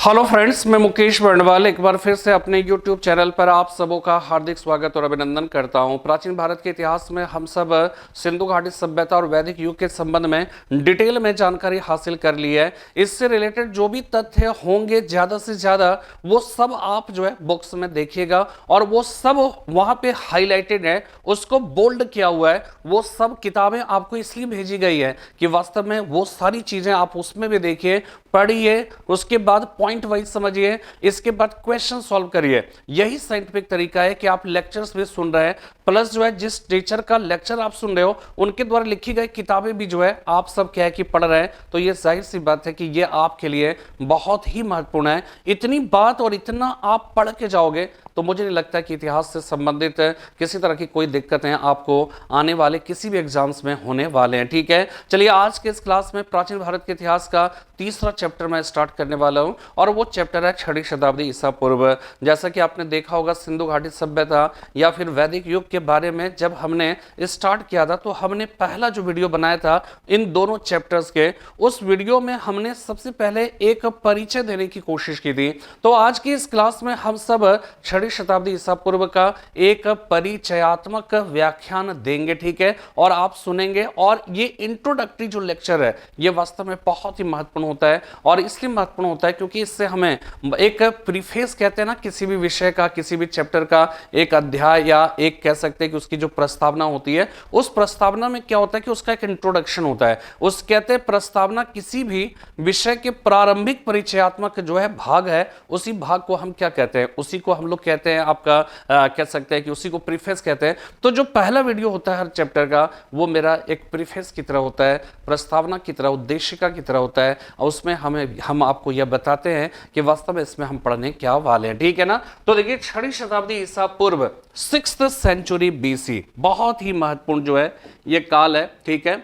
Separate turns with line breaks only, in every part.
Hello friends, मैं मुकेश बर्णवाल एक बार फिर से अपने YouTube चैनल पर आप सबों का हार्दिक स्वागत और अभिनंदन करता हूं। प्राचीन भारत के इतिहास में हम सब सिंधु घाटी सभ्यता और वैदिक युग के संबंध में डिटेल में जानकारी हासिल कर ली है। इससे रिलेटेड जो भी तथ्य होंगे ज़्यादा से ज़्यादा वो सब आप जो है बुक्स में देखिएगा और वो सब वहाँ पे हाईलाइटेड है, उसको बोल्ड किया हुआ है। वो सब किताबें आपको इसलिए भेजी गई है कि वास्तव में वो सारी चीज़ें आप उसमें भी देखिए, पढ़िए, उसके बाद पॉइंट वाइज समझिए, इसके बाद क्वेश्चन सॉल्व करिए। यही साइंटिफिक तरीका है कि आप लेक्चर्स भी सुन रहे हैं, प्लस जो है जिस टीचर का लेक्चर आप सुन रहे हो उनके द्वारा लिखी गई किताबें भी जो है आप सब क्या है कि पढ़ रहे हैं। तो ये जाहिर सी बात है कि ये आपके लिए बहुत ही महत्वपूर्ण है। इतनी बात और इतना आप पढ़ के जाओगे तो मुझे नहीं लगता कि इतिहास से संबंधित किसी तरह की कोई दिक्कतें आपको आने वाले किसी भी एग्जाम्स में होने वाले हैं। ठीक है, चलिए आज के इस क्लास में प्राचीन भारत के इतिहास का तीसरा चैप्टर मैं स्टार्ट करने वाला हूं और वो चैप्टर है 6वीं शताब्दी ईसा पूर्व। जैसा कि आपने देखा होगा सिंधु घाटी सभ्यता या फिर वैदिक युग के बारे में जब हमने स्टार्ट किया था तो हमने पहला जो वीडियो बनाया था इन दोनों चैप्टर्स के, उस वीडियो में हमने सबसे पहले एक परिचय देने की कोशिश की थी। तो आज की इस क्लास में हम सब 6वीं शताब्दी ईसा पूर्व का एक परिचयात्मक व्याख्यान देंगे। ठीक है, और आप सुनेंगे और ये इंट्रोडक्टरी जो लेक्चर है ये वास्तव में बहुत ही महत्वपूर्ण होता है। और इसलिए महत्वपूर्ण होता है क्योंकि इससे हमें एक प्रीफेस कहते हैं ना, किसी भी विषय का, किसी भी चैप्टर का एक अध्याय या एक कह सकते हैं कि उसकी जो प्रस्तावना होती है, उस प्रस्तावना में क्या होता है कि उसका एक इंट्रोडक्शन होता है। उस कहते हैं प्रस्तावना किसी भी विषय के प्रारंभिक परिचयात्मक जो है भाग है, उसी भाग को हम क्या कहते हैं, उसी को हम लोग कहते हैं आपका कह सकते हैं कि उसी को प्रीफेस कहते हैं। तो जो पहला वीडियो होता है हर चैप्टर का वो मेरा एक प्रीफेस की तरह होता है, प्रस्तावना की तरह, उद्देशिका की तरह होता है और उसमें हम आपको यह बताते हैं कि वास्तव में इसमें हम पढ़ने क्या वाले हैं। ठीक है ना, तो देखिए 6वीं शताब्दी ईसा पूर्व 6th सेंचुरी बीसी बहुत ही महत्वपूर्ण जो है ये काल है। ठीक है,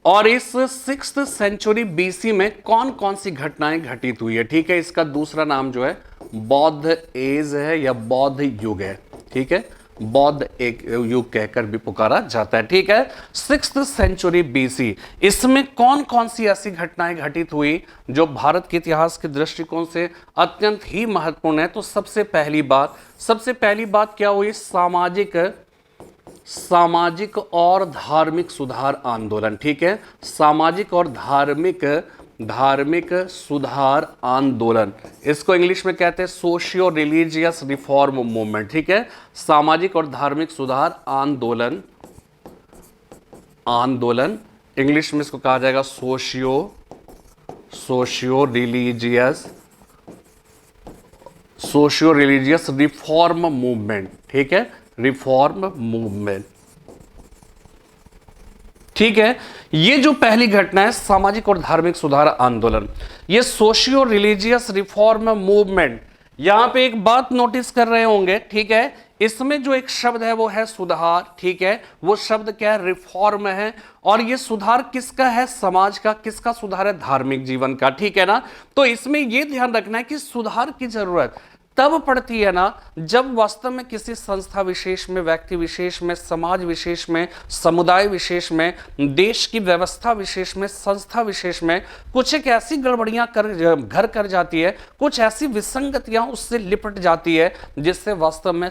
और इस 6th सेंचुरी बीसी में कौन कौन सी घटनाएं घटित हुई है। ठीक है, इसका दूसरा नाम जो है बौद्ध एज है या बौद्ध युग है। ठीक है, बौद्ध एक युग कहकर भी पुकारा जाता है। ठीक है, 6th सेंचुरी बीसी, इसमें कौन कौन सी ऐसी घटनाएं घटित हुई जो भारत के इतिहास के दृष्टिकोण से अत्यंत ही महत्वपूर्ण है। तो सबसे पहली बात क्या हुई, सामाजिक और धार्मिक सुधार आंदोलन। ठीक है, सामाजिक और धार्मिक सुधार आंदोलन, इसको इंग्लिश में कहते हैं सोशियो रिलीजियस रिफॉर्म मूवमेंट। ठीक है, सामाजिक और धार्मिक सुधार आंदोलन इंग्लिश में इसको कहा जाएगा सोशियो रिलीजियस रिफॉर्म मूवमेंट। ठीक है, रिफॉर्म मूवमेंट। ठीक है, ये जो पहली घटना है सामाजिक और धार्मिक सुधार आंदोलन, ये सोशियो रिलीजियस रिफॉर्म मूवमेंट, यहां पे एक बात नोटिस कर रहे होंगे। ठीक है, इसमें जो एक शब्द है वो है सुधार। ठीक है, वो शब्द क्या है, रिफॉर्म है। और ये सुधार किसका है, समाज का। किसका सुधार है, धार्मिक जीवन का। ठीक है ना, तो इसमें यह ध्यान रखना है कि सुधार की जरूरत तब पड़ती है ना जब वास्तव में किसी संस्था विशेष में, व्यक्ति विशेष में, समाज विशेष में, समुदाय विशेष में, देश की व्यवस्था विशेष में, संस्था विशेष में कुछ एक ऐसी गड़बड़ियां घर कर जाती है, कुछ ऐसी विसंगतियां उससे लिपट जाती है जिससे वास्तव में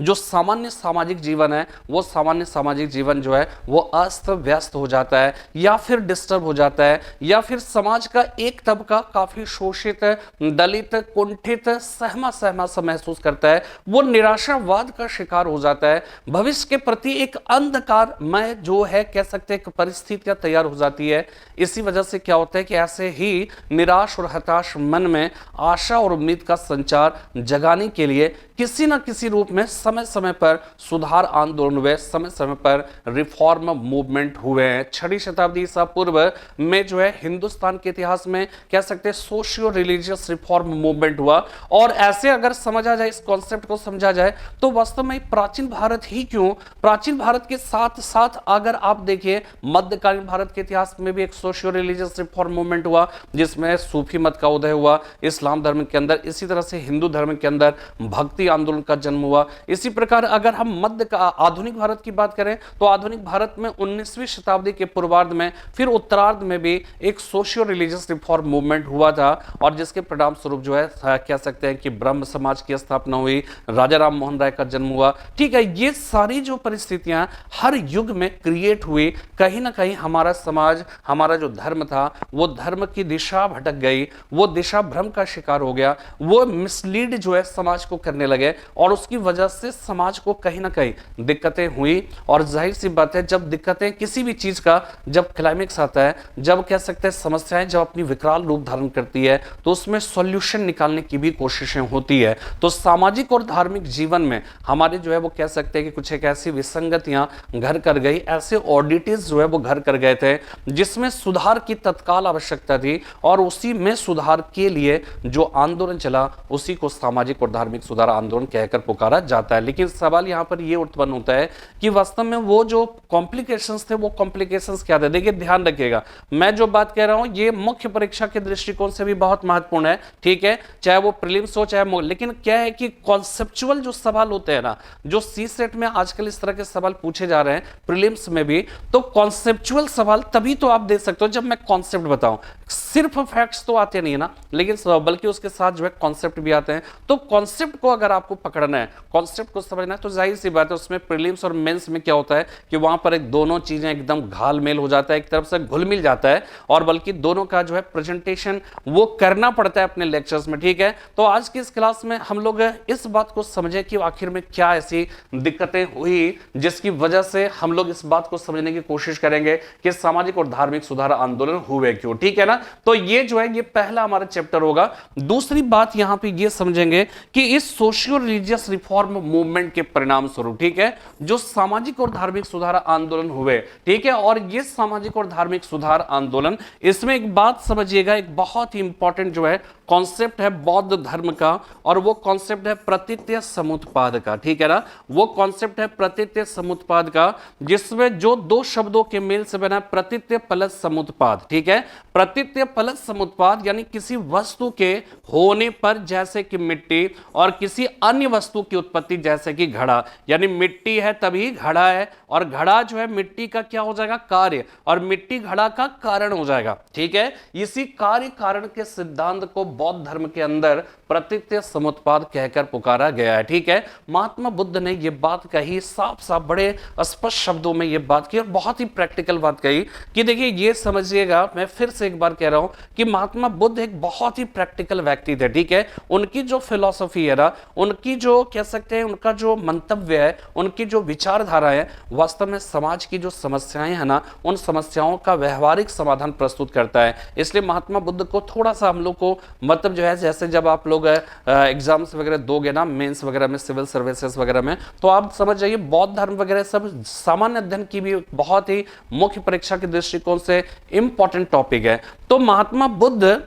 जो सामान्य सामाजिक जीवन है वो सामान्य सामाजिक जीवन जो है वो अस्त व्यस्त हो जाता है या फिर डिस्टर्ब हो जाता है, या फिर समाज का एक तबका काफी शोषित, दलित, कुंठित, सहमा सा महसूस करता है, वो निराशावाद का शिकार हो जाता है, भविष्य के प्रति एक अंधकारमय जो है कह सकते हैं परिस्थितियां तैयार हो जाती है। इसी वजह से क्या होता है कि ऐसे ही निराश और हताश मन में आशा और उम्मीद का संचार जगाने के लिए किसी न किसी रूप में समय समय पर सुधार आंदोलन हुए, समय समय पर रिफॉर्म मूवमेंट हुए हैं। 6वीं शताब्दी ईसा पूर्व में जो है हिंदुस्तान के इतिहास में कह सकते हैं सोशियो रिलीजियस रिफॉर्म मूवमेंट हुआ और ऐसे अगर समझा जाए, इस कॉन्सेप्ट को समझा जाए, तो वास्तव में प्राचीन भारत ही क्यों, प्राचीन भारत के साथ साथ अगर आप देखिए मध्यकालीन भारत के इतिहास में भी एक सोशियो रिलीजियस रिफॉर्म मूवमेंट हुआ, जिसमें सूफी मत का उदय हुआ इस्लाम धर्म के अंदर, इसी तरह से हिंदू धर्म के अंदर भक्ति आंदोलन का जन्म हुआ। इसी प्रकार अगर हम मध्य का आधुनिक भारत की बात करें तो आधुनिक भारत में 19वीं शताब्दी के पूर्वार्ध में फिर उत्तरार्ध में भी एक सोशियो रिलीजियस रिफॉर्म मूवमेंट हुआ था, और जिसके परिणाम स्वरूप जो है कह सकते हैं कि ब्रह्म समाज की स्थापना हुई, राजा राम मोहन राय का जन्म हुआ। ठीक है, ये सारी जो परिस्थितियां हर युग में क्रिएट हुई, कहीं ना कहीं हमारा समाज, हमारा जो धर्म था वो धर्म की दिशा भटक गई, वो दिशा भ्रम का शिकार हो गया, वो मिसलीड जो है समाज को करने लगे, और उसकी वजह से समाज को कहीं ना कहीं दिक्कतें हुई। और जाहिर सी बात है, जब दिक्कतें किसी भी चीज का जब क्लाइमेक्स आता है, जब कह सकते हैं समस्याएं जब अपनी विकराल रूप धारण करती है, तो उसमें सॉल्यूशन निकालने की भी कोशिशें होती है। तो सामाजिक और धार्मिक जीवन में हमारे जो है वो कह सकते हैं कि कुछ एक ऐसी विसंगतियां घर कर गई, ऐसे ऑडिटिज जो है वो घर कर गए थे, जिसमें सुधार की तत्काल आवश्यकता थी, और उसी में सुधार के लिए जो आंदोलन चला उसी को सामाजिक और धार्मिक सुधार आंदोलन कहकर पुकारा जाता है। लेकिन सवाल यहां पर यह उत्पन्न होता है कि वास्तव में वो जो कॉम्प्लिकेशंस थे, वो कॉम्प्लिकेशंस क्या थे। देखिए ध्यान रखिएगा, मैं जो बात कह रहा हूं ये मुख्य परीक्षा के दृष्टिकोण से भी बहुत महत्वपूर्ण है, ठीक है, चाहे वो प्रीलिम्स हो चाहे लेकिन क्या है कि कॉन्सेप्चुअल जो सवाल होते हैं ना, जो सी सेट में आजकल इस तरह के सवाल पूछे जा रहे हैं प्रीलिम्स में भी, तो कॉन्सेप्चुअल सवाल तभी तो आप दे सकते हो जब मैं कॉन्सेप्ट बताऊं। सिर्फ फैक्ट्स तो आते नहीं है ना, लेकिन बल्कि उसके साथ जो है कॉन्सेप्ट भी आते हैं। तो कॉन्सेप्ट को अगर आपको पकड़ना है, कॉन्सेप्ट को समझना है, तो जाहिर सी बात है उसमें प्रीलिम्स और मेंस में क्या होता है कि वहां पर एक दोनों चीजें एकदम घालमेल हो जाता है, एक तरफ से घुल मिल जाता है, और बल्कि दोनों का जो है प्रेजेंटेशन वो करना पड़ता है अपने लेक्चर्स में। ठीक है, तो आज की इस क्लास में हम लोग इस बात को समझे कि आखिर में क्या ऐसी दिक्कतें हुई जिसकी वजह से हम लोग इस बात को समझने की कोशिश करेंगे कि सामाजिक और धार्मिक सुधार आंदोलन हुए क्यों। ठीक है ना, तो ये जो है ये पहला हमारा चैप्टर होगा। दूसरी बात यहां पे ये समझेंगे कि इस सोशियो रिलीजियस रिफॉर्म मूवमेंट के परिणाम स्वरूप, ठीक है, जो सामाजिक और धार्मिक सुधार आंदोलन हुए, ठीक है, और ये सामाजिक और धार्मिक सुधार आंदोलन, इसमें एक बात समझिएगा, एक बहुत ही इंपॉर्टेंट जो है कॉन्सेप्ट है बौद्ध धर्म का, और वो कॉन्सेप्ट है प्रतीत्य समुत्पाद का। ठीक है ना, वो कॉन्सेप्ट है प्रतीत्य समुत्पाद का, जिसमें जो दो शब्दों के मेल से बना प्रतीत्य प्लस समुत्पाद। ठीक है, प्रतीत्य प्लस समुत्पाद यानी किसी वस्तु के होने पर, जैसे कि मिट्टी, और किसी अन्य वस्तु की उत्पत्ति जैसे कि घड़ा, यानी मिट्टी है तभी घड़ा है, और घड़ा जो है मिट्टी का क्या हो जाएगा, कार्य, और मिट्टी घड़ा का कारण हो जाएगा। ठीक है, इसी कार्य कारण के सिद्धांत को बौद्ध धर्म के अंदर प्रतीत्य समुत्पाद कहकर पुकारा गया है। ठीक है, महात्मा बुद्ध ने यह बात कही, साफ साफ बड़े स्पष्ट शब्दों में यह बात की, और बहुत ही प्रैक्टिकल बात कही कि देखिए ये समझिएगा, मैं फिर से एक बार कह रहा हूं कि महात्मा बुद्ध एक बहुत ही प्रैक्टिकल व्यक्ति थे। ठीक है, उनकी जो फिलॉसफी है ना, उनकी जो कह सकते हैं उनका जो मंतव्य है, उनकी जो विचारधारा है, वास्तव में समाज की जो समस्याएं हैं ना, उन समस्याओं का व्यवहारिक समाधान प्रस्तुत करता है। इसलिए महात्मा बुद्ध को थोड़ा सा हम लोग को मतलब जो है, जैसे जब आप लोग एग्जाम्स वगैरह दोगे ना, मेंस वगैरह में, सिविल सर्विसेज वगैरह में, तो आप समझ जाइए बौद्ध धर्म वगैरह सब सामान्य अध्ययन की भी बहुत ही मुख्य परीक्षा के दृष्टिकोण से इंपॉर्टेंट टॉपिक है। तो महात्मा बुद्ध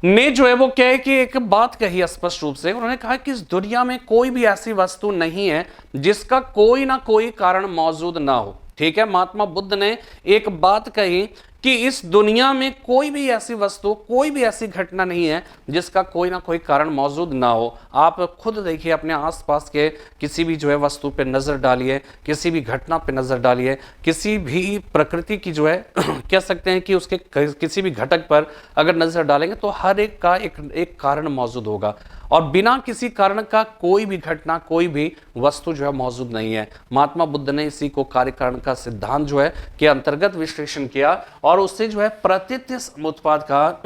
ने जो है वो क्या है कि एक बात कही स्पष्ट रूप से, उन्होंने कहा कि इस दुनिया में कोई भी ऐसी वस्तु नहीं है जिसका कोई ना कोई कारण मौजूद ना हो। ठीक है, महात्मा बुद्ध ने एक बात कही कि इस दुनिया में कोई भी ऐसी वस्तु, कोई भी ऐसी घटना नहीं है जिसका कोई ना कोई कारण मौजूद ना हो। आप खुद देखिए, अपने आसपास के किसी भी जो है वस्तु पे नजर डालिए, किसी भी घटना पे नजर डालिए, किसी भी प्रकृति की जो है कह सकते हैं कि उसके किसी भी घटक पर अगर नजर डालेंगे तो हर एक का एक कारण मौजूद होगा, और बिना किसी कारण का कोई भी घटना, कोई भी वस्तु जो है मौजूद नहीं है। महात्मा बुद्ध ने इसी को कार्य कारण का सिद्धांत जो है के अंतर्गत विश्लेषण किया, और उससे जो है प्रतीत्य समुत्पाद का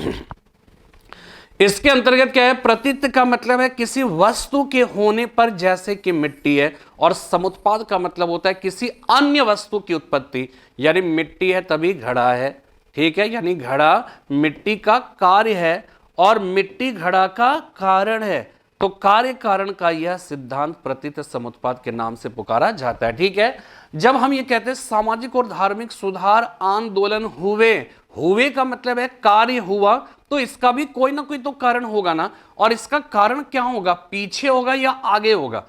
इसके अंतर्गत क्या है, प्रतीत्य का मतलब है किसी वस्तु के होने पर, जैसे कि मिट्टी है, और समुत्पाद का मतलब होता है किसी अन्य वस्तु की उत्पत्ति, यानी मिट्टी है तभी घड़ा है। ठीक है, यानी घड़ा मिट्टी का कार्य है और मिट्टी घड़ा का कारण है। तो कार्य कारण का यह सिद्धांत प्रतीत समुत्पाद के नाम से पुकारा जाता है। ठीक है, जब हम ये कहते हैं सामाजिक और धार्मिक सुधार आंदोलन हुए, हुए का मतलब है कार्य हुआ, तो इसका भी कोई ना कोई तो कारण होगा ना। और इसका कारण क्या होगा, पीछे होगा या आगे होगा?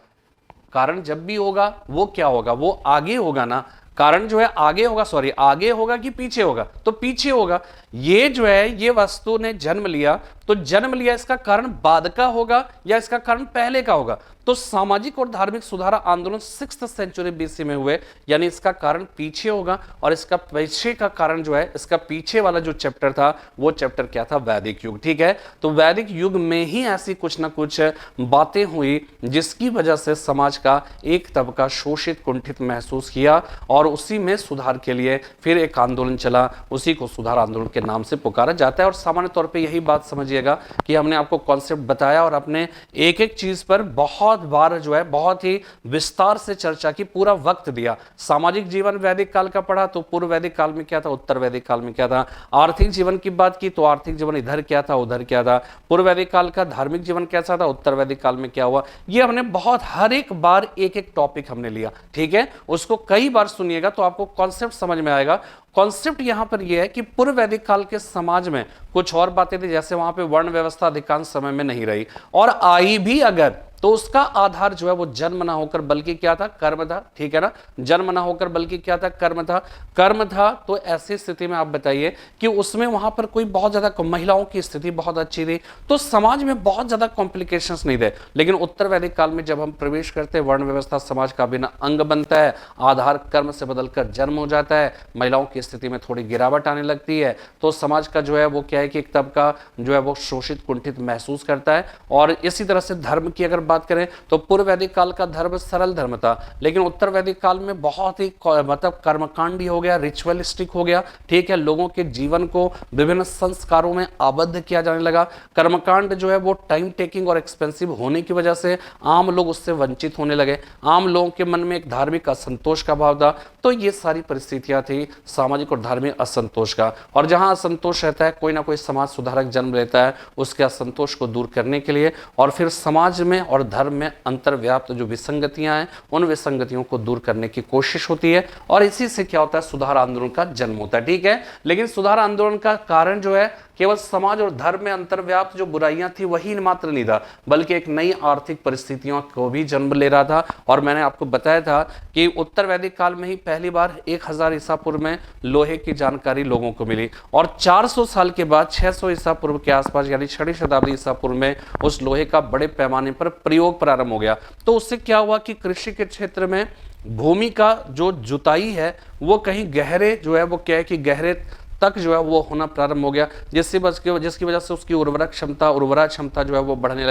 कारण जब भी होगा वो क्या होगा, वो आगे होगा ना। कारण जो है आगे होगा, सॉरी आगे होगा कि पीछे होगा, तो पीछे होगा। ये जो है ये वस्तु ने जन्म लिया, तो जन्म लिया, इसका कारण बाद का होगा या इसका कारण पहले का होगा? तो सामाजिक और धार्मिक सुधार आंदोलन 6th सेंचुरी बीसी में हुए, यानी इसका कारण पीछे होगा। और इसका पीछे का कारण जो है, इसका पीछे वाला जो चैप्टर था वो चैप्टर क्या था, वैदिक युग। ठीक है, तो वैदिक युग में ही ऐसी कुछ ना कुछ बातें हुई जिसकी वजह से समाज का एक तबका शोषित कुंठित महसूस किया, और उसी में सुधार के लिए फिर एक आंदोलन चला, उसी को सुधार आंदोलन के नाम से पुकारा जाता है। और सामान्य तौर पे यही बात समझिएगा कि हमने आपको कॉन्सेप्ट बताया और अपने एक एक चीज पर बहुत बार जो है बहुत ही विस्तार से चर्चा की, पूरा वक्त दिया। सामाजिक जीवन वैदिक काल का पढ़ा तो पूर्व वैदिक काल में क्या था, उत्तर वैदिक काल में क्या था। आर्थिक जीवन की बात की तो आर्थिक जीवन इधर क्या था, उधर क्या था। पूर्व वैदिक काल का धार्मिक जीवन कैसा था, उत्तर वैदिक काल में क्या हुआ। ये हमने बहुत हर एक बार एक एक टॉपिक हमने लिया। ठीक है, उसको कई बार सुनिएगा तो आपको कॉन्सेप्ट समझ में आएगा। कॉन्सेप्ट यहां पर यह है कि पूर्व वैदिक काल के समाज में कुछ और बातें थी, जैसे वहां पे वर्ण व्यवस्था अधिकांश समय में नहीं रही, और आई भी अगर तो उसका आधार जो है वो जन्म ना होकर बल्कि क्या था, कर्म था। ठीक है ना, जन्म ना होकर बल्कि क्या था, कर्म था। कर्म था तो ऐसी स्थिति में आप बताइए कि उसमें वहां पर कोई बहुत ज्यादा, महिलाओं की स्थिति बहुत अच्छी थी, तो समाज में बहुत ज्यादा कॉम्प्लिकेशंस नहीं थे। लेकिन उत्तर वैदिक काल में जब हम प्रवेश करते हैं, वर्ण व्यवस्था समाज का बिना अंग बनता है, आधार कर्म से बदलकर जन्म हो जाता है, महिलाओं की स्थिति में थोड़ी गिरावट आने लगती है, तो समाज का जो है वो क्या है कि एक तबका जो है वो शोषित कुंठित महसूस करता है। और इसी तरह से धर्म की अगर बात करें तो पूर्व वैदिक काल का धर्म सरल धर्म था, लेकिन उत्तर वैदिक काल में बहुत ही मतलब कर्मकांडी हो गया, रिचुअलिस्टिक हो गया। ठीक है, लोगों के जीवन को विभिन्न संस्कारों में आबद्ध किया जाने लगा। कर्मकांड जो है वो टाइम टेकिंग और एक्सपेंसिव होने की वजह से आम लोग उससे वंचित होने लगे। आम लोगों के मन में एक धार्मिक असंतोष का भाव था। तो ये सारी परिस्थितियां थी सामाजिक और धार्मिक असंतोष का। और जहां असंतोष रहता है, कोई ना कोई समाज सुधारक जन्म लेता है उसके असंतोष को दूर करने के लिए, और फिर समाज में और धर्म में अंतर्व्याप्त जो विसंगतियां हैं उन विसंगतियों को दूर करने की कोशिश होती है, और इसी से क्या होता है, सुधार आंदोलन का जन्म होता है। ठीक है, लेकिन सुधार आंदोलन का कारण जो है केवल समाज और धर्म में अंतर्व्याप्त जो बुराइयां थी वही मात्र नहीं था, बल्कि एक नई आर्थिक परिस्थितियों को भी जन्म ले रहा था। और मैंने आपको बताया था कि उत्तर वैदिक काल में ही पहली बार 1000 ईसा पूर्व में लोहे की जानकारी लोगों को मिली, और 400 साल के बाद 600 ईसा पूर्व के आसपास यानी 6वीं शताब्दी ईसा पूर्व में उस लोहे का बड़े पैमाने पर प्रयोग प्रारंभ हो गया। तो उससे क्या हुआ कि कृषि के क्षेत्र में भूमि का जो जुताई है वो कहीं गहरे जो है वो क्या है कि गहरे तक जो है वो होना प्रारंभ हो गया, जिसकी वजह से उसकी उर्वरा क्षमता जो है वो बढ़ने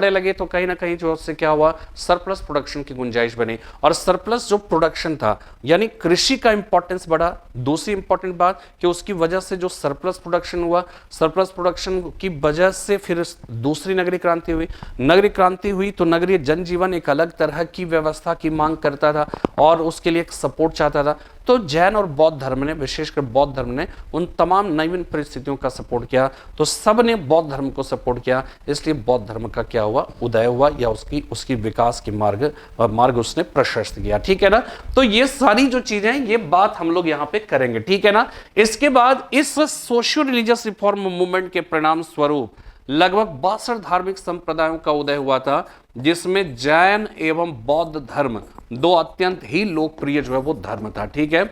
लगी। तो कहीं ना कहीं जो उससे क्या हुआ, सरप्लस प्रोडक्शन की गुंजाइश बनी, और सरप्लस जो प्रोडक्शन था यानी कृषि का इंपॉर्टेंस बढ़ा। दूसरी इंपॉर्टेंट बात कि उसकी वजह से जो सरप्लस प्रोडक्शन हुआ, सरप्लस प्रोडक्शन की वजह से फिर दूसरी नगरीय क्रांति हुई तो नगरीय जनजीवन एक अलग तरह की व्यवस्था की मांग करता था और उसके लिए एक सपोर्ट चाहता था। तो जैन और बौद्ध धर्म ने, विशेषकर बौद्ध धर्म ने उन तमाम नवीन परिस्थितियों का सपोर्ट किया, तो सब ने बौद्ध धर्म को सपोर्ट किया, इसलिए बौद्ध धर्म का क्या हुआ, उदय हुआ, या उसकी विकास की मार्ग उसने प्रशस्त किया। ठीक है ना, तो ये सारी जो चीजें ये बात हम लोग यहाँ पे करेंगे। ठीक है ना, इसके बाद इस सोशियो रिलीजियस रिफॉर्म मूवमेंट के परिणाम स्वरूप लगभग 62 धार्मिक संप्रदायों का उदय हुआ था, जिसमें जैन एवं बौद्ध धर्म दो अत्यंत ही लोकप्रिय जो है वो धर्म था। ठीक है,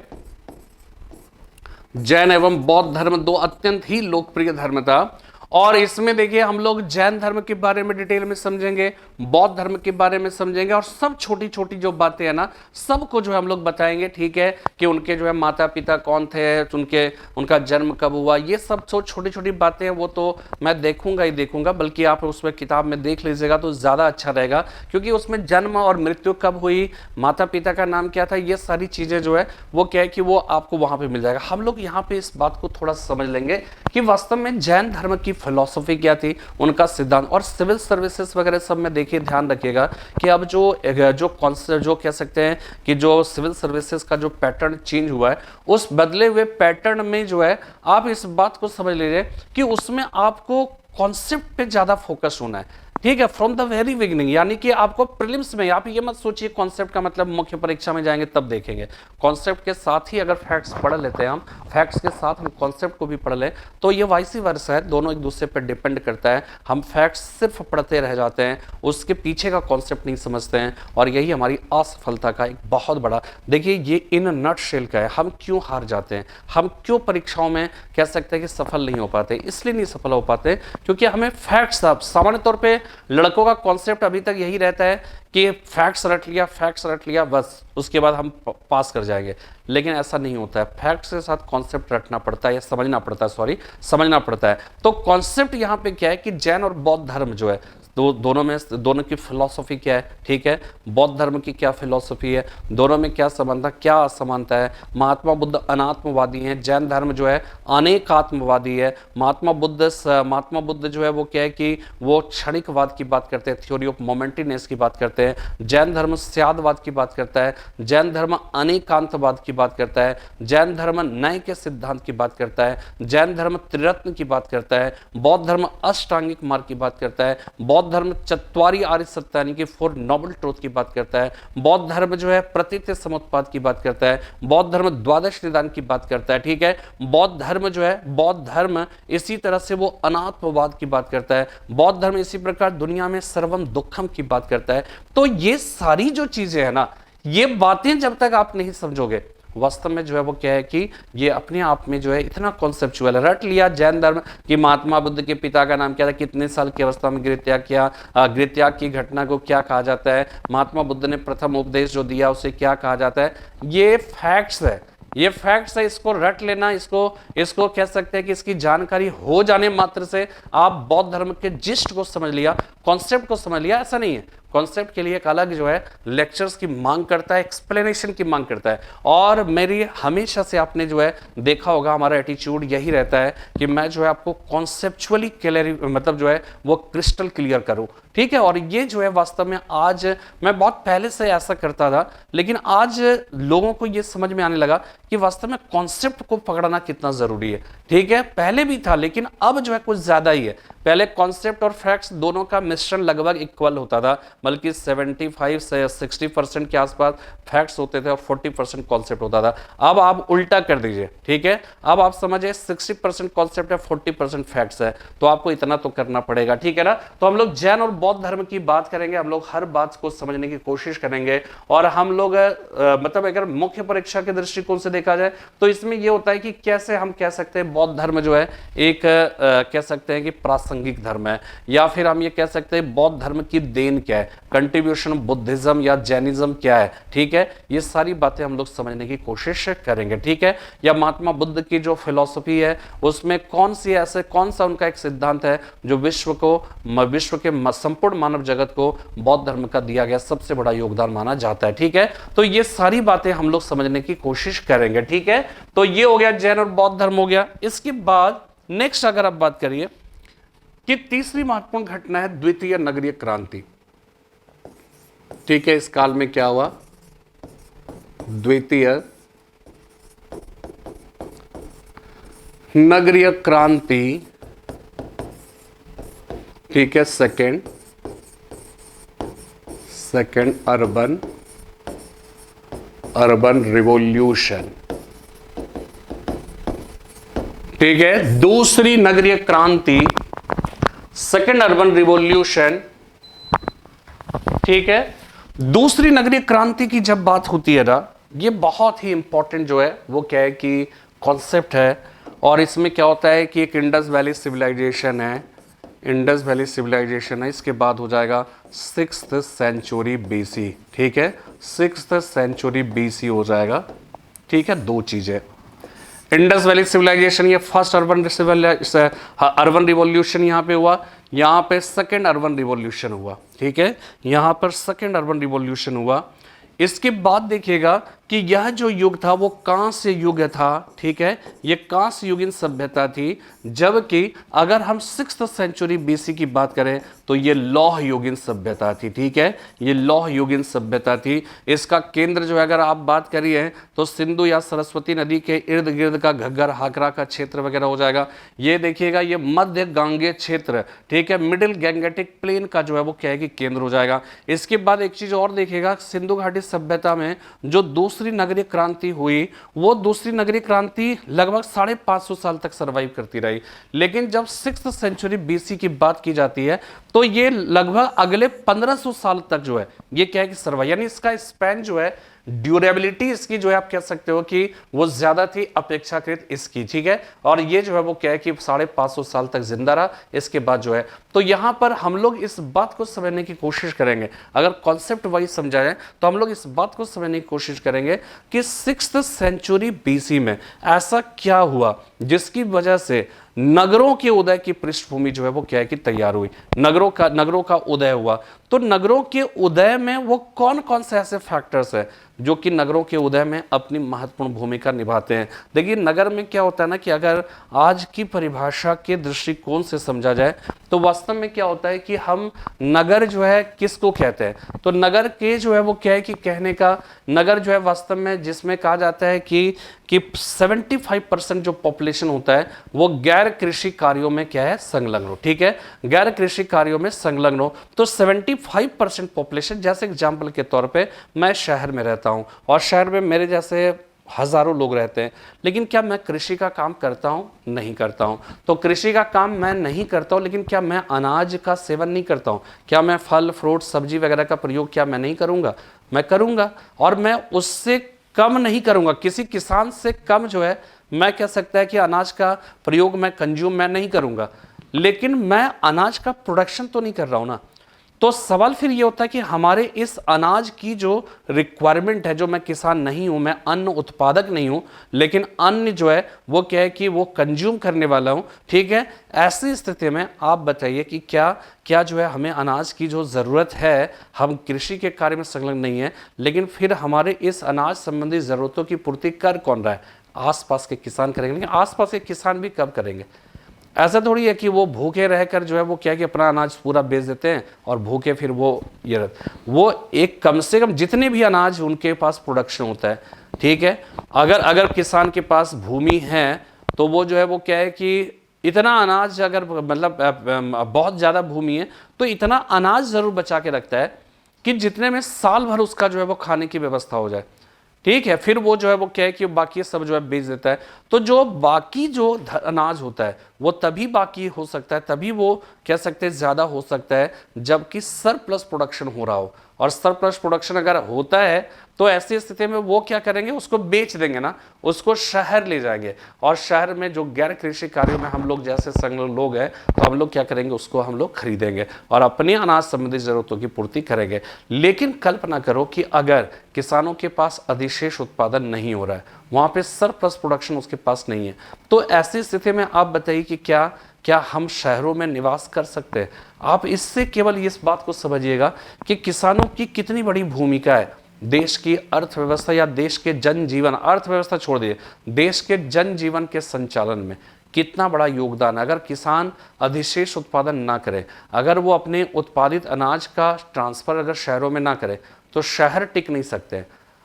जैन एवं बौद्ध धर्म दो अत्यंत ही लोकप्रिय धर्म था। और इसमें देखिए हम लोग जैन धर्म के बारे में डिटेल में समझेंगे, बौद्ध धर्म के बारे में समझेंगे, और सब छोटी छोटी जो बातें हैं ना सबको जो है हम लोग बताएंगे। ठीक है, कि उनके जो है माता पिता कौन थे, उनका जन्म कब हुआ, ये सब छोटी छोटी बातें हैं, वो तो मैं देखूंगा, बल्कि आप उसमें किताब में देख लीजिएगा तो ज़्यादा अच्छा रहेगा, क्योंकि उसमें जन्म और मृत्यु कब हुई, माता पिता का नाम क्या था, ये सारी चीज़ें जो है वो क्या है कि वो आपको वहाँ पर मिल जाएगा। हम लोग यहाँ पर इस बात को थोड़ा समझ लेंगे कि वास्तव में जैन धर्म की फिलॉसफी क्या थी, उनका सिद्धांत। और सिविल सर्विसेज वगैरह सब में देखिए ध्यान रखिएगा कि अब जो कह सकते हैं कि जो सिविल सर्विसेज का जो पैटर्न चेंज हुआ है, उस बदले हुए पैटर्न में जो है आप इस बात को समझ लीजिए कि उसमें आपको कॉन्सेप्ट पे ज्यादा फोकस होना है। ठीक है, फ्रॉम द वेरी बिगिनिंग, यानी कि आपको प्रीलिम्स में, आप ये मत सोचिए कॉन्सेप्ट का मतलब मुख्य परीक्षा में जाएंगे तब देखेंगे। कॉन्सेप्ट के साथ ही अगर फैक्ट्स पढ़ लेते हैं हम, फैक्ट्स के साथ हम कॉन्सेप्ट को भी पढ़ लें, तो ये वाइस वर्सा है, दोनों एक दूसरे पर डिपेंड करता है। हम फैक्ट्स सिर्फ पढ़ते रह जाते हैं, उसके पीछे का कॉन्सेप्ट नहीं समझते हैं, और यही हमारी असफलता का एक बहुत बड़ा, देखिए ये इन नट शेल का है। हम क्यों हार जाते हैं, हम क्यों परीक्षाओं में कह सकते हैं कि सफल नहीं हो पाते, इसलिए नहीं सफल हो पाते क्योंकि हमें फैक्ट्स, अब सामान्य तौर पे लड़कों का कॉन्सेप्ट अभी तक यही रहता है कि फैक्ट्स रट लिया बस, उसके बाद हम पास कर जाएंगे। लेकिन ऐसा नहीं होता है, फैक्ट्स के साथ कॉन्सेप्ट रटना पड़ता है, या समझना पड़ता है। तो कॉन्सेप्ट यहाँ पे क्या है कि जैन और बौद्ध धर्म जो है, दोनों की फिलॉसफी क्या है, ठीक है, बौद्ध धर्म की क्या फिलॉसफी है, दोनों में क्या समानता क्या असमानता है। महात्मा बुद्ध अनात्मवादी हैं, जैन धर्म जो है अनेकात्मवादी है। महात्मा बुद्ध जो है वो क्या है कि वो क्षणिकवाद की बात करते हैं, थ्योरी ऑफ मोमेंटिनेस की बात करते हैं। जैन धर्म स्यादवाद की बात करता है, जैन धर्म अनेकांतवाद की बात करता है, जैन धर्म न्याय के सिद्धांत की बात करता है, जैन धर्म त्रिरत्न की बात करता है, बौद्ध धर्म अष्टांगिक मार्ग की बात करता है, बौद्ध धर्म चत्वारी आर्य सत्य यानी कि 4 नोबल ट्रूथ की बात करता है, बौद्ध धर्म जो है प्रतीत समुत्पाद की बात करता है, बौद्ध धर्म द्वादश निदान की बात करता है, ठीक है। बौद्ध धर्म इसी तरह से वो अनात्मवाद की बात करता है, बौद्ध धर्म इसी प्रकार दुनिया में सर्वम दुखम की बात करता है। तो ये सारी जो चीजें है ना, ये बातें जब तक आप नहीं समझोगे, वास्तव में जो है वो क्या है कि ये अपने आप में जो है इतना कॉन्सेप्चुअल है। रट लिया जैन धर्म कि महात्मा बुद्ध के पिता का नाम क्या था, कितने साल की अवस्था में गृहत्याग किया, गृहत्याग की घटना को क्या कहा जाता है, महात्मा बुद्ध ने प्रथम उपदेश जो दिया उसे क्या कहा जाता है। ये फैक्ट्स है, इसको रट लेना, इसको कह सकते हैं कि इसकी जानकारी हो जाने मात्र से आप बौद्ध धर्म के जिस्ट को समझ लिया, कॉन्सेप्ट को समझ लिया, ऐसा नहीं है। कॉन्सेप्ट के लिए एक अलग जो है लेक्चर्स की मांग करता है, एक्सप्लेनेशन की मांग करता है। और मेरी हमेशा से आपने जो है देखा होगा, हमारा एटीट्यूड यही रहता है कि मैं जो है आपको कॉन्सेप्चुअली क्लियर, मतलब जो है वो क्रिस्टल क्लियर करूं, ठीक है। और ये जो है वास्तव में आज, मैं बहुत पहले से ऐसा करता था, लेकिन आज लोगों को ये समझ में आने लगा कि वास्तव में कॉन्सेप्ट को पकड़ना कितना जरूरी है, ठीक है। पहले भी था लेकिन अब जो है कुछ ज्यादा ही है। पहले कॉन्सेप्ट और फैक्ट्स दोनों का मिश्रण लगभग इक्वल होता था, बल्कि 75 से 60% के आसपास फैक्ट्स होते थे और 40% कॉन्सेप्ट होता था। अब आप उल्टा कर दीजिए, ठीक है। अब आप समझिए 60% कॉन्सेप्ट है, 40% फैक्ट्स है, तो आपको इतना तो करना पड़ेगा, ठीक है ना। तो हम लोग जैन और बौद्ध धर्म की बात करेंगे, हम लोग हर बात को समझने की कोशिश करेंगे। और हम लोग मतलब अगर मुख्य परीक्षा के दृष्टिकोण से देखा जाए तो इसमें यह होता है कि कैसे हम कह सकते हैं बौद्ध धर्म जो है एक कह सकते हैं कि प्रासंगिक धर्म है, या फिर हम ये कह सकते हैं बौद्ध धर्म की देन क्या है, कंट्रीब्यूशन बुद्धिज्म या जैनिज्म क्या है, ठीक है। ये सारी बातें हम लोग समझने की कोशिश करेंगे, ठीक है। या महात्मा बुद्ध की जो फिलॉसफी है उसमें कौन सा उनका एक सिद्धांत है जो विश्व के संपूर्ण मानव जगत को बौद्ध धर्म का दिया गया सबसे बड़ा योगदान माना जाता है, ठीक है। तो ये सारी बातें हम लोग समझने की कोशिश करेंगे, ठीक है। तो ये हो गया जैन और बौद्ध धर्म हो गया। इसके बाद नेक्स्ट अगर आप बात करिए कि तीसरी महत्वपूर्ण घटना है द्वितीय नगरीय क्रांति, ठीक है। इस काल में क्या हुआ, द्वितीय नगरीय क्रांति, ठीक है। सेकेंड अर्बन रिवॉल्यूशन, ठीक है। दूसरी नगरीय क्रांति, सेकेंड अर्बन रिवॉल्यूशन, ठीक है। दूसरी नगरीय क्रांति की जब बात होती है ना, ये बहुत ही इंपॉर्टेंट जो है वो क्या है कि कॉन्सेप्ट है। और इसमें क्या होता है कि एक इंडस वैली सिविलाइजेशन है, इसके बाद हो जाएगा 6th सेंचुरी बीसी, ठीक है। 6th सेंचुरी बीसी हो जाएगा, ठीक है। दो चीजें, इंडस वैली सिविलाइजेशन, ये फर्स्ट अर्बन रिवॉल्यूशन यहां पे हुआ, यहां पे सेकेंड अर्बन रिवॉल्यूशन हुआ, ठीक है। यहां पर सेकेंड अर्बन रिवॉल्यूशन हुआ। इसके बाद देखिएगा कि यह जो युग था वो कांस्य युग था, ठीक है। ये कांस्य युगीन सभ्यता थी, जबकि अगर हम 6th सेंचुरी बीसी की बात करें तो ये लौह युगीन सभ्यता थी। ठीक है, ये लौह युगीन सभ्यता थी। इसका केंद्र जो है अगर आप बात करिए तो सिंधु या सरस्वती नदी के इर्द गिर्द का घग्गर हाकरा का क्षेत्र वगैरह हो जाएगा। ये देखिएगा ये मध्य गांगेय क्षेत्र, ठीक है, मिडिल गैंगेटिक प्लेन का जो है वो क्या है कि केंद्र हो जाएगा। इसके बाद एक चीज और देखिएगा, सिंधु घाटी सभ्यता में जो दूसरी नगरीय क्रांति हुई, वो दूसरी नगरीय क्रांति लगभग 550 साल तक सर्वाइव करती रही। लेकिन जब 6th सेंचुरी बीसी की बात की जाती है तो ये लगभग अगले 1500 साल तक जो है ये क्या है कि सर्वाइव, यानी इसका स्पैन जो है, ड्यूरेबिलिटी इसकी जो है आप कह सकते हो कि वो ज्यादा थी अपेक्षाकृत इसकी। ठीक है, और ये जो है वो क्या है कि 550 साल तक जिंदा रहा। इसके बाद जो है तो यहां पर हम लोग इस बात को समझने की कोशिश करेंगे, अगर कॉन्सेप्ट वाइज समझा जाए तो हम लोग इस बात को समझने की कोशिश करेंगे कि 6th सेंचुरी बीसी में ऐसा क्या हुआ जिसकी वजह से नगरों के उदय की पृष्ठभूमि जो है वो क्या है कि तैयार हुई, नगरों का उदय हुआ। तो नगरों के उदय में वो कौन कौन से ऐसे फैक्टर्स हैं जो कि नगरों के उदय में अपनी महत्वपूर्ण भूमिका निभाते हैं। देखिए नगर में क्या होता है ना कि अगर आज की परिभाषा के दृष्टिकोण से समझा जाए तो वास्तव में क्या होता है कि हम नगर जो है किसको कहते हैं, तो नगर के जो है वो क्या है कि कहने का, नगर जो है वास्तव में जिसमें कहा जाता है कि 75% जो पॉपुलेशन होता है वो गैर कृषि कार्यों में क्या है संलग्न हो। ठीक है, गैर कृषि कार्यों में संलग्न हो। तो 75% पॉपुलेशन, जैसे एग्जांपल के तौर पे मैं शहर में रहता हूं और शहर में मेरे जैसे हजारों लोग रहते हैं, लेकिन क्या मैं कृषि का काम करता हूं? नहीं करता हूं। तो कृषि का काम मैं नहीं करता हूं, लेकिन क्या मैं अनाज का सेवन नहीं करता हूं? क्या मैं फल फ्रूट सब्जी वगैरह का प्रयोग क्या मैं नहीं करूंगा? मैं करूंगा, और मैं उससे कम नहीं करूंगा, किसी किसान से कम जो है मैं कह सकता है कि अनाज का प्रयोग मैं कंज्यूम मैं नहीं करूंगा, लेकिन मैं अनाज का प्रोडक्शन तो नहीं कर रहा हूं ना। तो सवाल फिर ये होता है कि हमारे इस अनाज की जो रिक्वायरमेंट है, जो मैं किसान नहीं हूं, मैं अन्न उत्पादक नहीं हूं, लेकिन अन्न जो है वो क्या है कि वो कंज्यूम करने वाला हूं। ठीक है, ऐसी स्थिति में आप बताइए कि क्या जो है हमें अनाज की जो ज़रूरत है, हम कृषि के कार्य में संलग्न नहीं है, लेकिन फिर हमारे इस अनाज संबंधी ज़रूरतों की पूर्ति कर कौन रहा है? आसपास के किसान करेंगे। लेकिन आसपास के किसान भी कब करेंगे? ऐसा थोड़ी है कि वो भूखे रहकर जो है वो क्या कि अपना अनाज पूरा बेच देते हैं और भूखे फिर वो एक कम से कम जितने भी अनाज उनके पास प्रोडक्शन होता है। ठीक है, अगर किसान के पास भूमि है तो वो जो है वो क्या है कि इतना अनाज, अगर मतलब बहुत ज़्यादा भूमि है तो इतना अनाज ज़रूर बचा के रखता है कि जितने में साल भर उसका जो है वो खाने की व्यवस्था हो जाए। ठीक है, फिर वो जो है वो क्या है कि बाकी सब जो है बेच देता है। तो जो बाकी जो अनाज होता है वो तभी बाकी हो सकता है, तभी वो कह सकते हैं ज़्यादा हो सकता है जबकि सरप्लस प्रोडक्शन हो रहा हो। और सरप्लस प्रोडक्शन अगर होता है तो ऐसी स्थिति में वो क्या करेंगे, उसको बेच देंगे ना, उसको शहर ले जाएंगे, और शहर में जो गैर कृषि कार्यों में हम लोग जैसे संलग्न लोग हैं तो हम लोग क्या करेंगे, उसको हम लोग खरीदेंगे और अपनी अनाज संबंधी जरूरतों की पूर्ति करेंगे। लेकिन कल्पना करो कि अगर किसानों के पास अधिशेष उत्पादन नहीं हो रहा है, वहां पे सरप्लस प्रोडक्शन उसके पास नहीं है, तो ऐसी स्थिति में आप बताइए कि क्या हम शहरों में निवास कर सकते हैं? आप इससे केवल इस बात को समझिएगा कि किसानों की कितनी बड़ी भूमिका है देश की अर्थव्यवस्था या देश के जनजीवन, अर्थव्यवस्था छोड़ दिए, देश के जनजीवन के संचालन में कितना बड़ा योगदान। अगर किसान अधिशेष उत्पादन ना करे, अगर वो अपने उत्पादित अनाज का ट्रांसफर अगर शहरों में ना करे, तो शहर टिक नहीं सकते।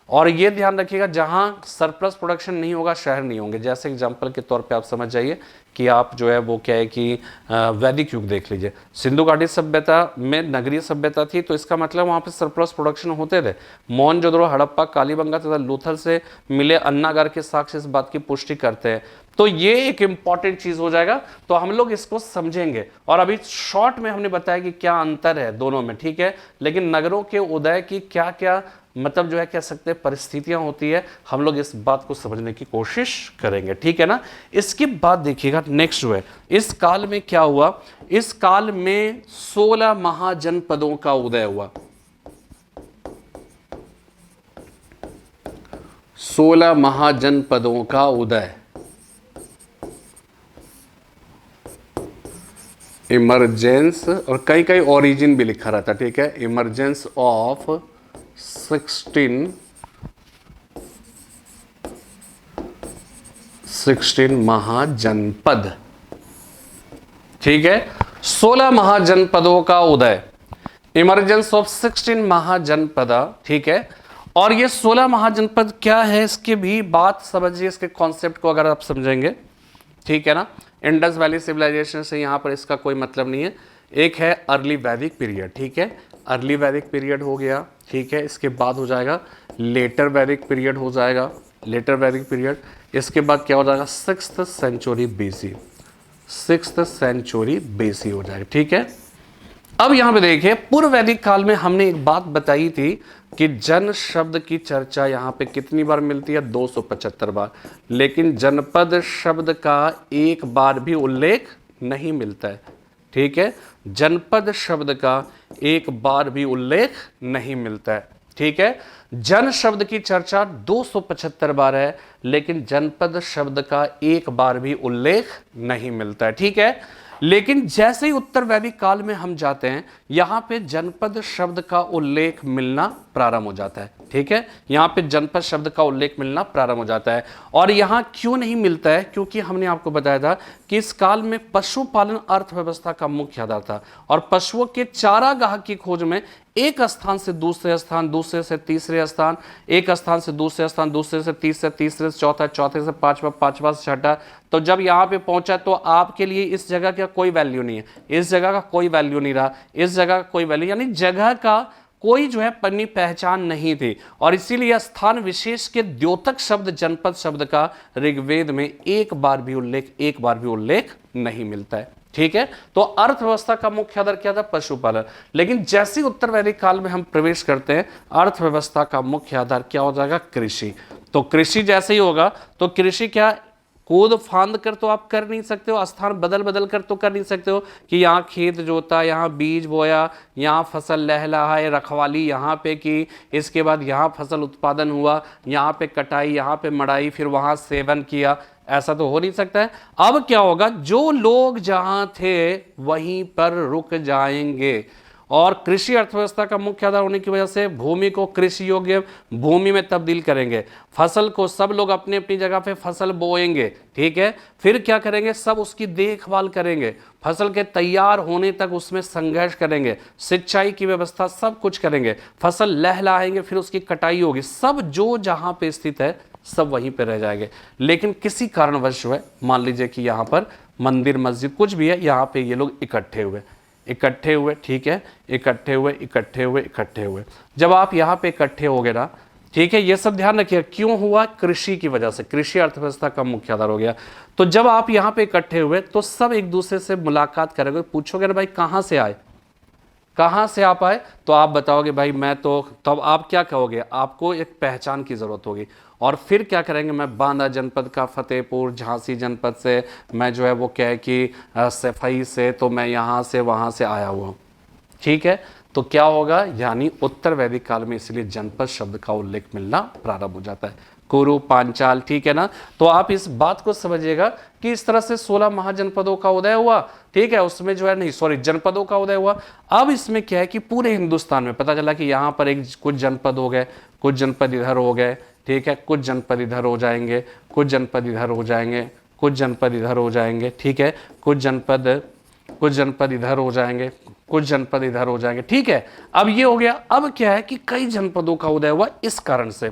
और ये ध्यान रखिएगा, जहां सरप्लस प्रोडक्शन नहीं होगा शहर नहीं होंगे। जैसे एग्जांपल के तौर पे आप समझ जाइए कि आप जो है वो क्या है कि वैदिक युग देख लीजिए, सिंधु घाटी सभ्यता में नगरीय सभ्यता थी, तो इसका मतलब वहाँ पे सरप्लस प्रोडक्शन होते थे। मोहनजोदड़ो, हड़प्पा, कालीबंगा तथा लोथल से मिले अन्नागार के साक्ष्य इस बात की पुष्टि करते हैं। तो ये एक इंपॉर्टेंट चीज हो जाएगा, तो हम लोग इसको समझेंगे। और अभी शॉर्ट में हमने बताया कि क्या अंतर है दोनों में, ठीक है, लेकिन नगरों के उदय की क्या क्या मतलब जो है कह सकते हैं परिस्थितियां होती है, हम लोग इस बात को समझने की कोशिश करेंगे। ठीक है ना। इसके बाद देखिएगा नेक्स्ट जो है, इस काल में क्या हुआ, इस काल में 16 महाजनपदों का उदय हुआ। 16 महाजनपदों का उदय, इमरजेंस, और कहीं कहीं ओरिजिन भी लिखा रहता, ठीक है, इमरजेंस ऑफ 16 महाजनपद। ठीक है, 16 महाजनपदों का उदय, इमरजेंस ऑफ 16 महाजनपदा, ठीक है। और ये 16 महाजनपद क्या है, इसकी भी बात समझिए, इसके कॉन्सेप्ट को अगर आप समझेंगे, ठीक है ना। इंडस वैली सिविलाइजेशन से यहाँ पर इसका कोई मतलब नहीं है। एक है अर्ली वैदिक पीरियड, ठीक है, अर्ली वैदिक पीरियड हो गया, ठीक है। इसके बाद हो जाएगा लेटर वैदिक पीरियड हो जाएगा, लेटर वैदिक पीरियड। इसके बाद क्या हो जाएगा 6th century BC, 6th century BC हो जाएगा, ठीक है। अब यहां पे देखिए पूर्व वैदिक काल में हमने एक बात बताई थी कि जन शब्द की चर्चा यहां पे कितनी बार मिलती है, 275 बार, लेकिन जनपद शब्द का एक बार भी उल्लेख नहीं मिलता है, ठीक है। जनपद शब्द का एक बार भी उल्लेख नहीं मिलता है, ठीक है। जन शब्द की चर्चा 275 बार है, लेकिन जनपद शब्द का एक बार भी उल्लेख नहीं मिलता है, ठीक है। लेकिन जैसे ही उत्तर वैदिक काल में हम जाते हैं, यहां पे जनपद शब्द का उल्लेख मिलना प्रारंभ हो जाता है, ठीक है। यहां पे जनपद शब्द का उल्लेख मिलना प्रारंभ हो जाता है। और यहां क्यों नहीं मिलता है, क्योंकि हमने आपको बताया था कि इस काल में पशुपालन अर्थव्यवस्था का मुख्य आधार था, और पशुओं के चारागाह की खोज में एक स्थान से दूसरे स्थान, दूसरे से तीसरे स्थान, एक स्थान से दूसरे स्थान, दूसरे से तीसरे से चौथा, चौथे से पांचवा, पांचवा से छठा। तो जब यहाँ पे पहुंचा तो आपके लिए इस जगह का कोई वैल्यू नहीं है, इस जगह का कोई वैल्यू नहीं रहा, इस जगह का कोई वैल्यू, यानी जगह का कोई जो है अपनी पहचान नहीं थी। और इसीलिए स्थान विशेष के द्योतक शब्द जनपद शब्द का ऋग्वेद में एक बार भी उल्लेख नहीं मिलता है, ठीक है। तो अर्थव्यवस्था का मुख्य आधार क्या था, पशुपालन। लेकिन जैसे उत्तर वैदिक काल में हम प्रवेश करते हैं, अर्थव्यवस्था का मुख्य आधार क्या हो जाएगा, कृषि। तो कृषि जैसे ही होगा तो कृषि क्या कूद फांद कर तो आप कर नहीं सकते हो, स्थान बदल बदल कर तो कर नहीं सकते हो कि यहाँ खेत जोता, यहाँ बीज बोया, यहाँ फसल लहलहाए, रखवाली यहाँ पे की, इसके बाद यहाँ फसल उत्पादन हुआ, यहाँ पे कटाई, यहाँ पे मड़ाई, फिर वहाँ सेवन किया, ऐसा तो हो नहीं सकता है। अब क्या होगा, जो लोग जहां थे वहीं पर रुक जाएंगे। और कृषि अर्थव्यवस्था का मुख्य आधार होने की वजह से भूमि को कृषि योग्य भूमि में तब्दील करेंगे, फसल को सब लोग अपनी अपनी जगह पे फसल बोएंगे, ठीक है। फिर क्या करेंगे, सब उसकी देखभाल करेंगे, फसल के तैयार होने तक उसमें संघर्ष करेंगे, सिंचाई की व्यवस्था सब कुछ करेंगे, फसल लहलाएंगे, फिर उसकी कटाई होगी, सब जो जहां पे स्थित है सब वहीं पे रह जाएंगे। लेकिन किसी कारणवश जो है, मान लीजिए कि यहाँ पर मंदिर मस्जिद कुछ भी है, यहाँ पे ये लोग इकट्ठे हुए, ठीक है, इकट्ठे हुए। जब आप यहाँ पे इकट्ठे हो गए ना, ठीक है, ये सब ध्यान रखिए, क्यों हुआ, कृषि की वजह से, कृषि अर्थव्यवस्था का मुख्य आधार हो गया। तो जब आप यहाँ पे इकट्ठे हुए तो सब एक दूसरे से मुलाकात करेंगे, पूछोगे भाई कहाँ से आए, कहाँ से आप आए, तो आप बताओगे भाई मैं तो, तब आप क्या कहोगे, आपको एक पहचान की जरूरत होगी। और फिर क्या करेंगे, मैं बांदा जनपद का, फतेहपुर झांसी जनपद से, मैं जो है वो क्या है कि सफाई से, तो मैं यहाँ से वहाँ से आया हुआ हूँ, ठीक है। तो क्या होगा, यानी उत्तर वैदिक काल में इसलिए जनपद शब्द का उल्लेख मिलना प्रारंभ हो जाता है, कुरु पांचाल, ठीक है ना। तो आप इस बात को समझिएगा कि इस तरह से 16 महाजनपदों का उदय हुआ, ठीक है, उसमें जो है नहीं सॉरी जनपदों का उदय हुआ। अब इसमें क्या है कि पूरे हिंदुस्तान में पता चला कि यहाँ पर एक कुछ जनपद हो गए, कुछ जनपद इधर हो गए, ठीक है, कुछ जनपद इधर हो जाएंगे, कुछ जनपद इधर हो जाएंगे, कुछ जनपद इधर हो जाएंगे, ठीक है, कुछ जनपद इधर हो जाएंगे, कुछ जनपद इधर हो जाएंगे, ठीक है। अब ये हो गया। अब क्या है कि कई जनपदों का उदय हुआ इस कारण से।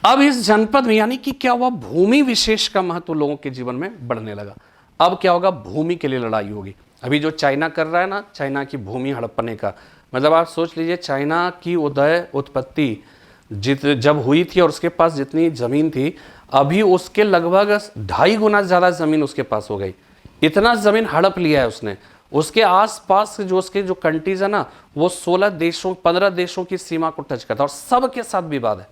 अब इस जनपद में यानी कि क्या हुआ, भूमि विशेष का महत्व लोगों के जीवन में बढ़ने लगा। अब क्या होगा, भूमि के लिए लड़ाई होगी। अभी जो चाइना कर रहा है ना, चाइना की भूमि हड़पने का, मतलब आप सोच लीजिए चाइना की उत्पत्ति जब हुई थी और उसके पास जितनी जमीन थी, अभी उसके लगभग 2.5 गुना ज्यादा जमीन उसके पास हो गई। इतना जमीन हड़प लिया है उसने। उसके आसपास जो उसके जो कंट्रीज है ना, वो 15 देशों की सीमा को टच करता है और सबके साथ विवाद है।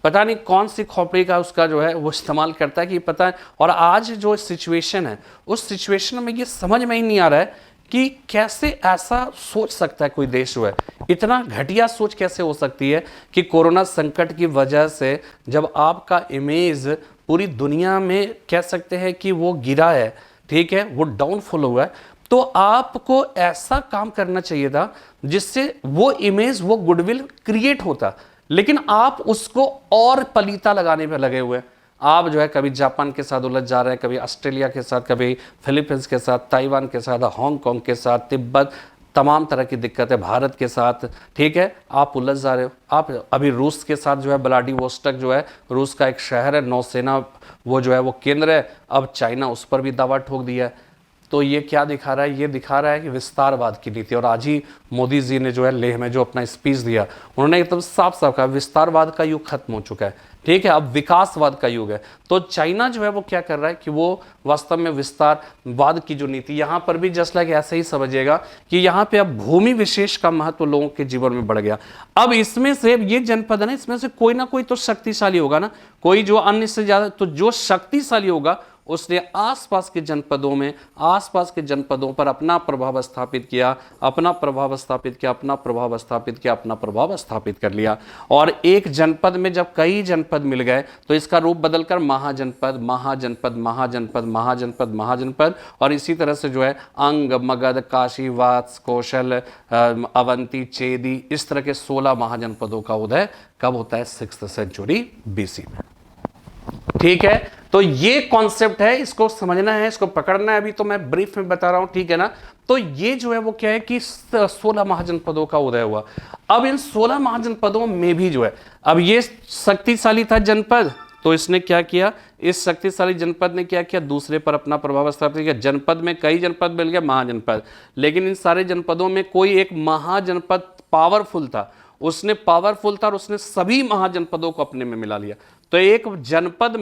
पता नहीं कौन सी खोपड़ी का उसका जो है वो इस्तेमाल करता है कि पता है। और आज जो सिचुएशन है, उस सिचुएशन में ये समझ में ही नहीं आ रहा है कि कैसे ऐसा सोच सकता है कोई देश जो है, इतना घटिया सोच कैसे हो सकती है कि कोरोना संकट की वजह से जब आपका इमेज पूरी दुनिया में कह सकते हैं कि वो गिरा है, ठीक है, वो डाउनफॉल हुआ है, तो आपको ऐसा काम करना चाहिए था जिससे वो इमेज, वो गुडविल क्रिएट होता। लेकिन आप उसको और पलीता लगाने पे लगे हुए। आप जो है कभी जापान के साथ उलझ जा रहे हैं, कभी ऑस्ट्रेलिया के साथ, कभी फिलीपींस के साथ, ताइवान के साथ, हांगकांग के साथ, तिब्बत, तमाम तरह की दिक्कत है, भारत के साथ, ठीक है, आप उलझ जा रहे हो। आप अभी रूस के साथ जो है व्लादिवोस्टोक जो है रूस का एक शहर है, नौसेना वो जो है वो केंद्र है, अब चाइना उस पर भी दावा ठोक दिया है। तो ये क्या दिखा रहा है? ये दिखा रहा है कि विस्तारवाद की नीति। और आज ही मोदी जी ने जो है लेह में जो अपना स्पीच दिया, उन्होंने एकदम साफ साफ कहा विस्तारवाद का युग खत्म हो चुका है, ठीक है, अब विकासवाद का युग है। तो चाइना जो है वो क्या कर रहा है कि वो वास्तव में विस्तारवाद की जो नीति, यहां पर भी जस्ट लाइक ऐसे ही समझिएगा कि यहां पे अब भूमि विशेष का महत्व लोगों के जीवन में बढ़ गया। अब इसमें से ये जनपद है ना, इसमें से कोई ना कोई तो शक्तिशाली होगा ना, कोई जो अन्य से ज्यादा, तो जो शक्तिशाली होगा उसने आसपास के जनपदों में, आसपास के जनपदों पर अपना प्रभाव स्थापित किया, अपना प्रभाव स्थापित किया, अपना प्रभाव स्थापित किया, अपना प्रभाव स्थापित कर लिया। और एक जनपद में जब कई जनपद मिल गए तो इसका रूप बदलकर महाजनपद, महाजनपद, महाजनपद, महाजनपद, महाजनपद, और इसी तरह से जो है अंग, मगध, काशी, वात्स, कौशल, अवंती, चेदी, इस तरह के 16 महाजनपदों का उदय कब होता है? 6th सेंचुरी BC में। ठीक है, तो ये कॉन्सेप्ट है, इसको समझना है, इसको पकड़ना है। अभी तो मैं ब्रीफ में बता रहा हूं, ठीक है ना। तो ये जो है वो क्या है कि 16 महाजनपदों का उदय हुआ। अब इन 16 महाजनपदों में भी जो है, अब ये शक्तिशाली था जनपद, तो इसने क्या किया, इस शक्तिशाली जनपद ने क्या किया, दूसरे पर अपना प्रभाव स्थापित किया। जनपद में कई जनपद मिल गए, महाजनपद, लेकिन इन सारे जनपदों में कोई एक महाजनपद पावरफुल था, उसने पावरफुल था और उसने सभी महाजनपदों को अपने में मिला लिया। तो एक जनपद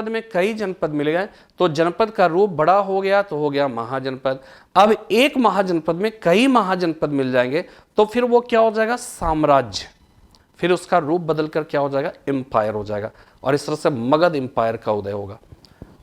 में कई जनपद मिल गए, तो जनपद का रूप बड़ा हो गया, तो हो गया महाजनपद। अब एक महाजनपद में कई महाजनपद मिल जाएंगे तो फिर वो क्या हो जाएगा? साम्राज्य। फिर उसका रूप बदलकर क्या हो जाएगा? एम्पायर हो जाएगा। और इस तरह से मगध एम्पायर का उदय होगा,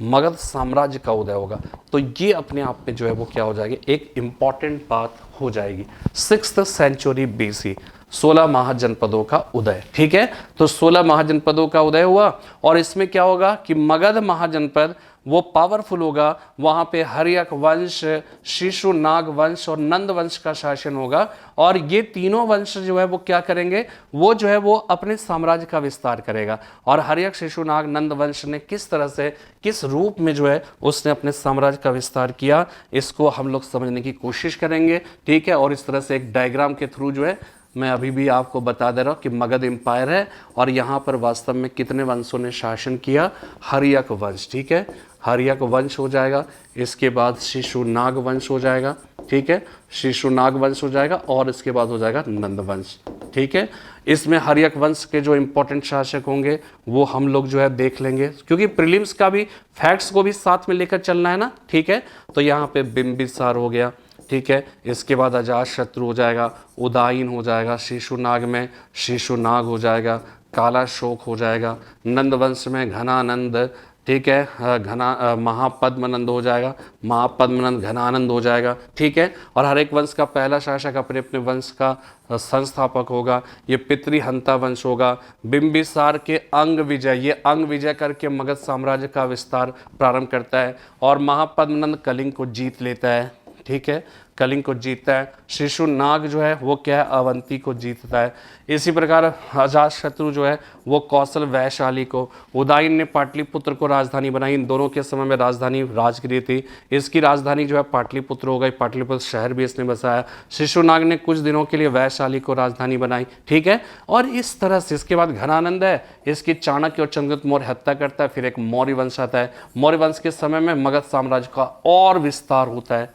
मगध साम्राज्य का उदय होगा। तो ये अपने आप में जो है वो क्या हो जाएगी? एक इंपॉर्टेंट बात हो जाएगी। 6th सेंचुरी BC, 16 महाजनपदों का उदय। ठीक है, तो 16 महाजनपदों का उदय हुआ, और इसमें क्या होगा कि मगध महाजनपद वो पावरफुल होगा, वहां पे हर्यक वंश, शिशुनाग वंश और नंद वंश का शासन होगा। और ये तीनों वंश जो है वो क्या करेंगे? वो जो है वो अपने साम्राज्य का विस्तार करेगा। और हर्यक, शिशुनाग, नंद वंश ने किस तरह से, किस रूप में जो है उसने अपने साम्राज्य का विस्तार किया, इसको हम लोग समझने की कोशिश करेंगे। ठीक है, और इस तरह से एक डायग्राम के थ्रू जो है मैं अभी भी आपको बता दे रहा हूँ कि मगध एम्पायर है, और यहाँ पर वास्तव में कितने वंशों ने शासन किया? हर्यक वंश। ठीक है, हर्यक वंश हो जाएगा, इसके बाद शिशुनाग वंश हो जाएगा। ठीक है, शिशुनाग वंश हो जाएगा, और इसके बाद हो जाएगा नंद वंश। ठीक है, इसमें हर्यक वंश के जो इंपॉर्टेंट शासक होंगे वो हम लोग जो है देख लेंगे, क्योंकि प्रीलिम्स का भी फैक्ट्स को भी साथ में लेकर चलना है ना। ठीक है, तो यहाँ पे बिंबिसार हो गया। ठीक है, इसके बाद अजातशत्रु हो जाएगा, उदायन हो जाएगा, शिशुनाग में शिशुनाग हो जाएगा, काला शोक हो जाएगा, नंद वंश में घनानंद। ठीक है, महापद्मनंद हो जाएगा, महापद्मनंद, घनानंद हो जाएगा। ठीक है, और हर एक वंश का पहला शासक अपने अपने वंश का संस्थापक होगा। ये पितृहंता वंश होगा। बिंबिसार के अंग विजय, ये अंग विजय करके मगध साम्राज्य का विस्तार प्रारंभ करता है, और महापद्मनंद कलिंग को जीत लेता है। ठीक है, कलिंग को जीतता है। शिशुनाग जो है वो क्या है? अवंती को जीतता है। इसी प्रकार अजातशत्रु जो है वो कौशल, वैशाली को। उदायन ने पाटलिपुत्र को राजधानी बनाई। इन दोनों के समय में राजधानी राजगिरी थी, इसकी राजधानी जो है पाटलिपुत्र हो गई, पाटलिपुत्र शहर भी इसने बसाया। शिशुनाग ने कुछ दिनों के लिए वैशाली को राजधानी बनाई। ठीक है, और इस तरह से इसके बाद घनानंद है, इसकी चाणक्य और चंद्रगुप्त मौर्य हत्या करता है। फिर एक मौर्य वंश आता है। मौर्य वंश के समय में मगध साम्राज्य का और विस्तार होता है।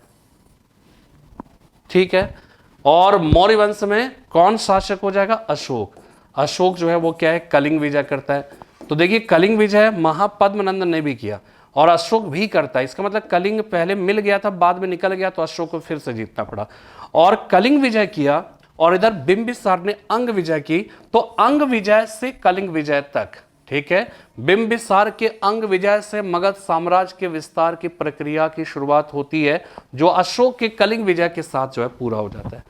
ठीक है, और मौर्य वंश में कौन शासक हो जाएगा? अशोक। अशोक जो है वो क्या है? कलिंग विजय करता है। तो देखिए, कलिंग विजय महापद्मनंद ने भी किया और अशोक भी करता है। इसका मतलब कलिंग पहले मिल गया था, बाद में निकल गया, तो अशोक को फिर से जीतना पड़ा। और कलिंग विजय किया, और इधर बिंबिसार ने अंग विजय की। तो अंग विजय से कलिंग विजय तक, ठीक है, बिंबिसार के अंग विजय से मगध साम्राज्य के विस्तार की प्रक्रिया की शुरुआत होती है, जो अशोक के कलिंग विजय के साथ जो है पूरा हो जाता है।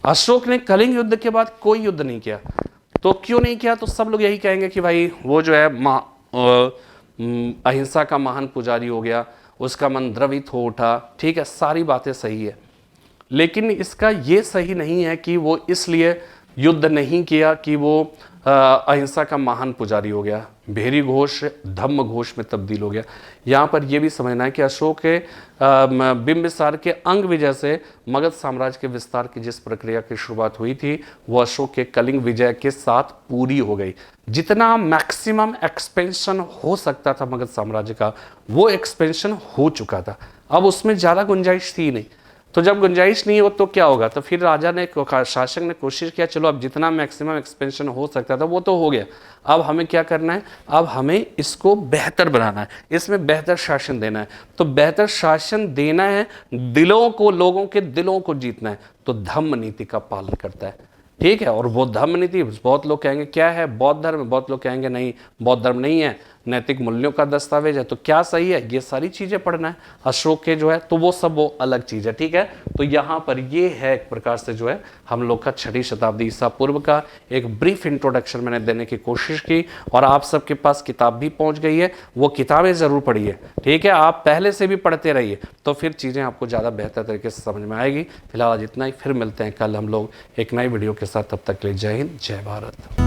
अशोक ने कलिंग युद्ध के बाद कोई युद्ध नहीं किया। तो क्यों नहीं किया? तो सब लोग यही कहेंगे कि भाई वो जो है अहिंसा का महान पुजारी हो गया, उसका मन द्रवित हो उठा। ठीक है, सारी बातें सही है, लेकिन इसका ये सही नहीं है कि वो इसलिए युद्ध नहीं किया कि वो अहिंसा का महान पुजारी हो गया। भेरी घोष धम्म घोष में तब्दील हो गया। यहाँ पर यह भी समझना है कि अशोक के बिंबिसार के अंग विजय से मगध साम्राज्य के विस्तार की जिस प्रक्रिया की शुरुआत हुई थी वो अशोक के कलिंग विजय के साथ पूरी हो गई। जितना मैक्सिमम एक्सपेंशन हो सकता था मगध साम्राज्य का, वो एक्सपेंशन हो चुका था। अब उसमें ज़्यादा गुंजाइश थी नहीं। तो जब गुंजाइश नहीं हो तो क्या होगा, तो फिर राजा ने, शासक ने कोशिश किया चलो अब जितना मैक्सिमम एक्सपेंशन हो सकता था वो तो हो गया, अब हमें क्या करना है, अब हमें इसको बेहतर बनाना है, इसमें बेहतर शासन देना है। तो बेहतर शासन देना है, दिलों को, लोगों के दिलों को जीतना है, तो धम्म नीति का पालन करता है। ठीक है। और वो धम्म नीति, बहुत लोग कहेंगे क्या है, बौद्ध धर्म, बहुत लोग कहेंगे नहीं बौद्ध धर्म नहीं है, नैतिक मूल्यों का दस्तावेज है। तो क्या सही है, ये सारी चीजें पढ़ना है अशोक के जो है, तो वो सब वो अलग चीज है। ठीक है। तो यहाँ पर ये है एक प्रकार से जो है हम लोग का 6वीं शताब्दी ईसा पूर्व का एक ब्रीफ इंट्रोडक्शन मैंने देने की कोशिश की, और आप सबके पास किताब भी पहुंच गई है, वो किताबें जरूर पढ़िए। ठीक है। आप पहले से भी पढ़ते रहिए तो फिर चीजें आपको ज्यादा बेहतर तरीके से समझ में आएगी। फिलहाल आज इतना ही, फिर मिलते हैं कल हम लोग एक नई वीडियो के साथ। तब तक के लिए जय हिंद, जय भारत।